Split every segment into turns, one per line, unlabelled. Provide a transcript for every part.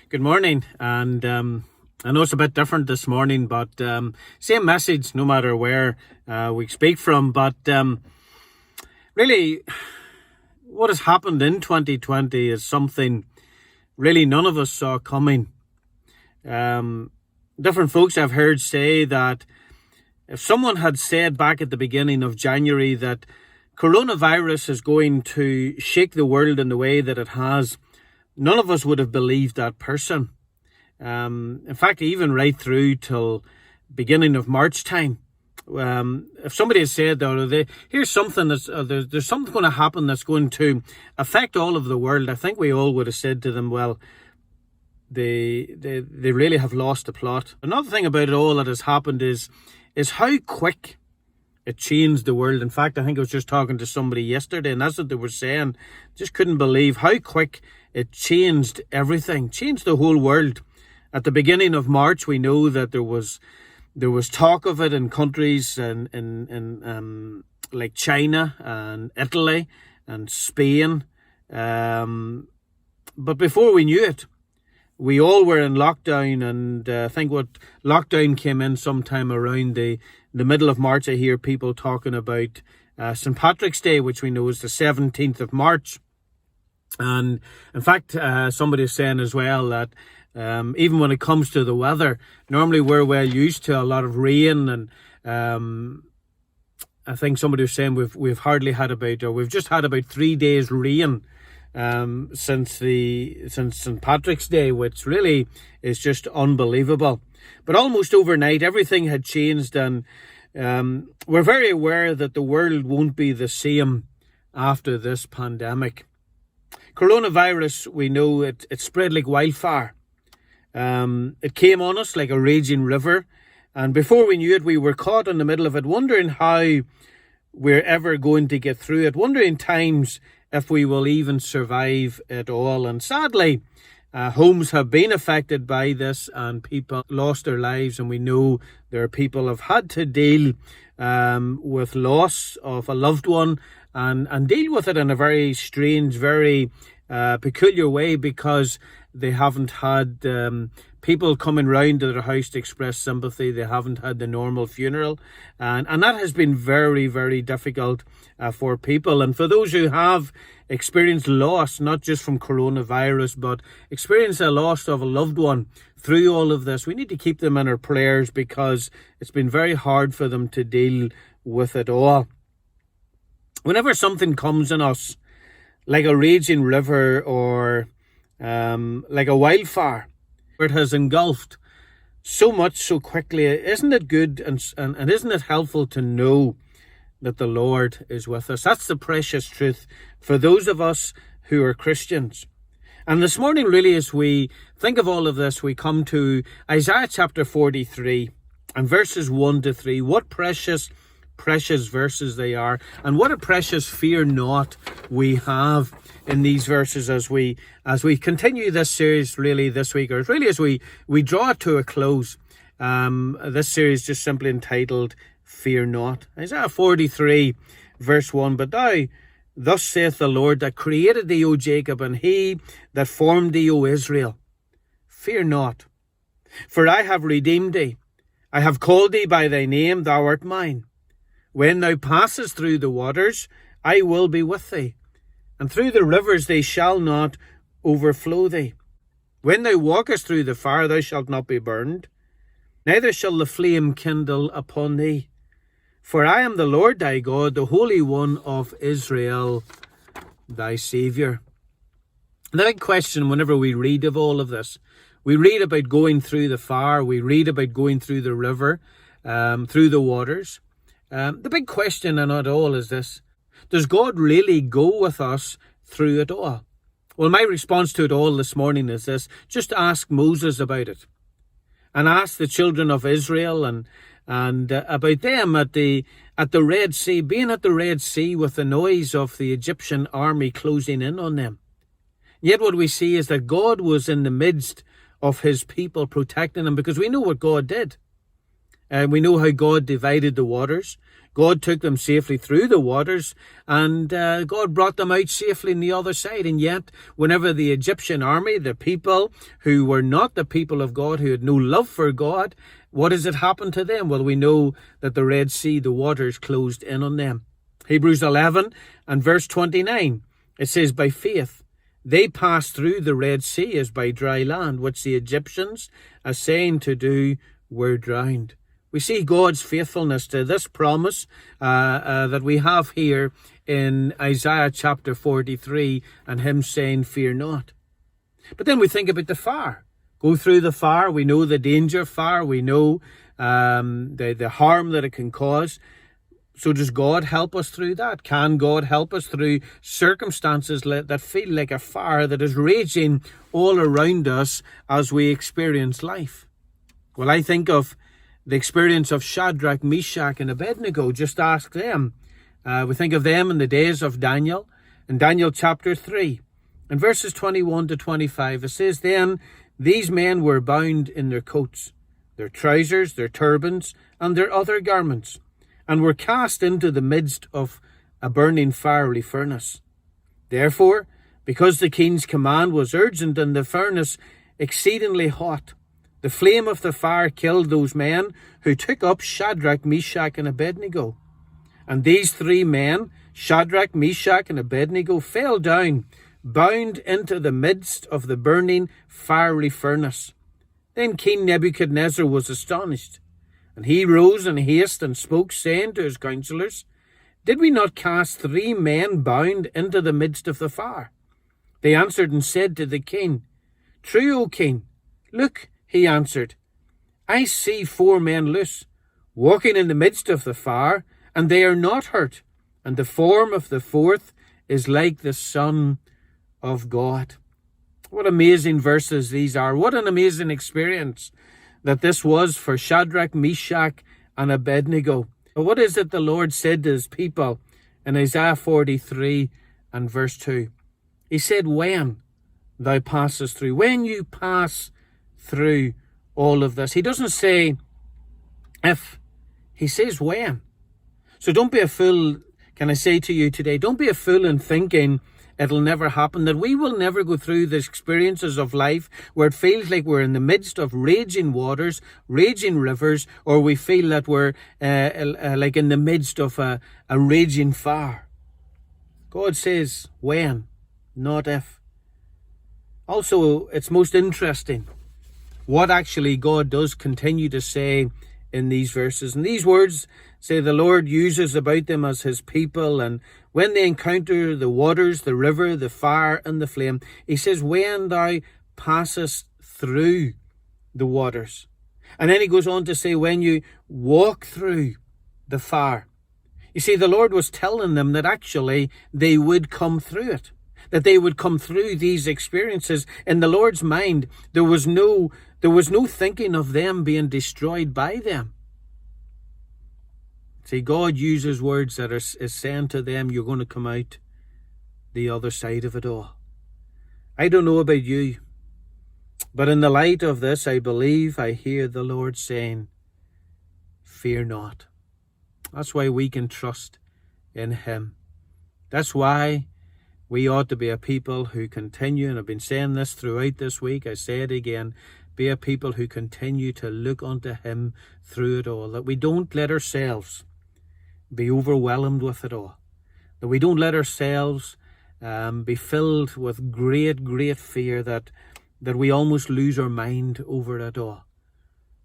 Good morning, and I know it's a bit different this morning, but same message no matter where we speak from. But really, what has happened in 2020 is something really none of us saw coming. Different folks I've heard say that if someone had said back at the beginning of January that coronavirus is going to shake the world in the way that it has, none of us would have believed that person. In fact, even right through till beginning of March time, if somebody had said that here's something there's something going to happen that's going to affect all of the world, I think we all would have said to them, well, they really have lost the plot. Another thing about it all that has happened is how quick it changed the world. In fact, I think I was just talking to somebody yesterday, and that's what they were saying. Just couldn't believe how quick it changed everything, changed the whole world. At the beginning of March, we know that there was talk of it in countries in like China and Italy and Spain. But before we knew it, we all were in lockdown, and I think what lockdown came in sometime around the middle of March. I hear people talking about St. Patrick's Day, which we know is the 17th of March. And in fact, somebody is saying as well that even when it comes to the weather, normally we're well used to a lot of rain, and I think somebody was saying we've just had about 3 days rain since St. Patrick's Day, which really is just unbelievable. But almost overnight, everything had changed, and we're very aware that the world won't be the same after this pandemic. Coronavirus, we know it spread like wildfire. It came on us like a raging river, and before we knew it, we were caught in the middle of it, wondering how we're ever going to get through it, wondering times if we will even survive it all. And sadly, homes have been affected by this, and people lost their lives, and we know there are people who have had to deal with loss of a loved one, and deal with it in a very strange, very peculiar way, because they haven't had people coming round to their house to express sympathy. They haven't had the normal funeral, and that has been very, very difficult for people. And for those who have experienced loss, not just from coronavirus, but experienced a loss of a loved one through all of this, we need to keep them in our prayers, because it's been very hard for them to deal with it all. Whenever something comes in us, like a raging river or like a wildfire, where it has engulfed so much so quickly, isn't it good and isn't it helpful to know that the Lord is with us? That's the precious truth for those of us who are Christians. And this morning, really, as we think of all of this, we come to Isaiah chapter 43 and verses 1 to 3. What precious verses they are, and what a precious fear not we have in these verses as we continue this series really this week, or really as we draw it to a close. This series just simply entitled Fear Not. Isaiah 43 verse 1. But thus saith the Lord that created thee, O Jacob, and he that formed thee, O Israel, fear not, for I have redeemed thee. I have called thee by thy name, thou art mine. When thou passest through the waters, I will be with thee, and through the rivers they shall not overflow thee. When thou walkest through the fire, thou shalt not be burned, neither shall the flame kindle upon thee. For I am the Lord thy God, the Holy One of Israel, thy Saviour. The big question whenever we read of all of this, we read about going through the fire, we read about going through the river, through the waters. The big question in it all is this: does God really go with us through it all? Well, my response to it all this morning is this: just ask Moses about it, and ask the children of Israel and about them at the Red Sea, being at the Red Sea with the noise of the Egyptian army closing in on them. Yet what we see is that God was in the midst of his people, protecting them, because we know what God did. We know how God divided the waters. God took them safely through the waters, and God brought them out safely on the other side. And yet, whenever the Egyptian army, the people who were not the people of God, who had no love for God, what does it happen to them? Well, we know that the Red Sea, the waters closed in on them. Hebrews 11 and verse 29, it says, by faith they passed through the Red Sea as by dry land, which the Egyptians, essaying to do, were drowned. We see God's faithfulness to this promise that we have here in Isaiah chapter 43, and him saying, fear not. But then we think about the fire. Go through the fire. We know the danger of fire. We know the harm that it can cause. So does God help us through that? Can God help us through circumstances that feel like a fire that is raging all around us as we experience life? Well, I think of the experience of Shadrach, Meshach, and Abednego. Just ask them. We think of them in the days of Daniel. In Daniel chapter 3, in verses 21 to 25, it says, then these men were bound in their coats, their trousers, their turbans, and their other garments, and were cast into the midst of a burning fiery furnace. Therefore, because the king's command was urgent and the furnace exceedingly hot, the flame of the fire killed those men who took up Shadrach, Meshach, and Abednego. And these three men, Shadrach, Meshach, and Abednego, fell down, bound into the midst of the burning fiery furnace. Then King Nebuchadnezzar was astonished, and he rose in haste and spoke, saying to his counselors, did we not cast three men bound into the midst of the fire? They answered and said to the king, true, O king. Look, he answered, I see four men loose, walking in the midst of the fire, and they are not hurt, and the form of the fourth is like the Son of God. What amazing verses these are. What an amazing experience that this was for Shadrach, Meshach, and Abednego. What is it the Lord said to his people in Isaiah 43 and verse 2? He said, when thou passest through, when you pass through all of this. He doesn't say if, he says when. So don't be a fool, can I say to you today, don't be a fool in thinking it'll never happen, that we will never go through the experiences of life where it feels like we're in the midst of raging waters, raging rivers, or we feel that we're like in the midst of a raging fire. God says when, not if. Also, it's most interesting what actually God does continue to say in these verses. And these words say the Lord uses about them as his people, and when they encounter the waters, the river, the fire, and the flame, he says, when thou passest through the waters. And then he goes on to say, when you walk through the fire. You see, the Lord was telling them that actually they would come through it, that they would come through these experiences. In the Lord's mind, there was no thinking of them being destroyed by them. See, God uses words that is saying to them, you're going to come out the other side of it all. I don't know about you, but in the light of this, I believe I hear the Lord saying, fear not. That's why we can trust in him. That's why we ought to be a people who continue, and I've been saying this throughout this week, I say it again, be a people who continue to look unto him through it all, that we don't let ourselves be overwhelmed with it all, that we don't let ourselves be filled with great fear that we almost lose our mind over it all.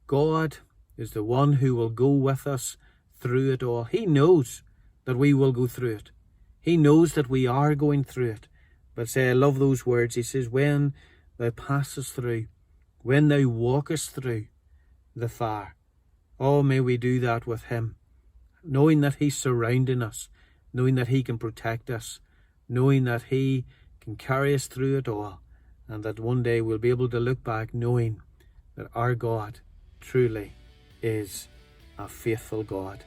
God is the one who will go with us through it all. He knows that we will go through it. He knows that we are going through it. But say, I love those words. He says, when thou passest through, when thou walkest through the fire. Oh, may we do that with him, knowing that he's surrounding us, knowing that he can protect us, knowing that he can carry us through it all, and that one day we'll be able to look back knowing that our God truly is a faithful God.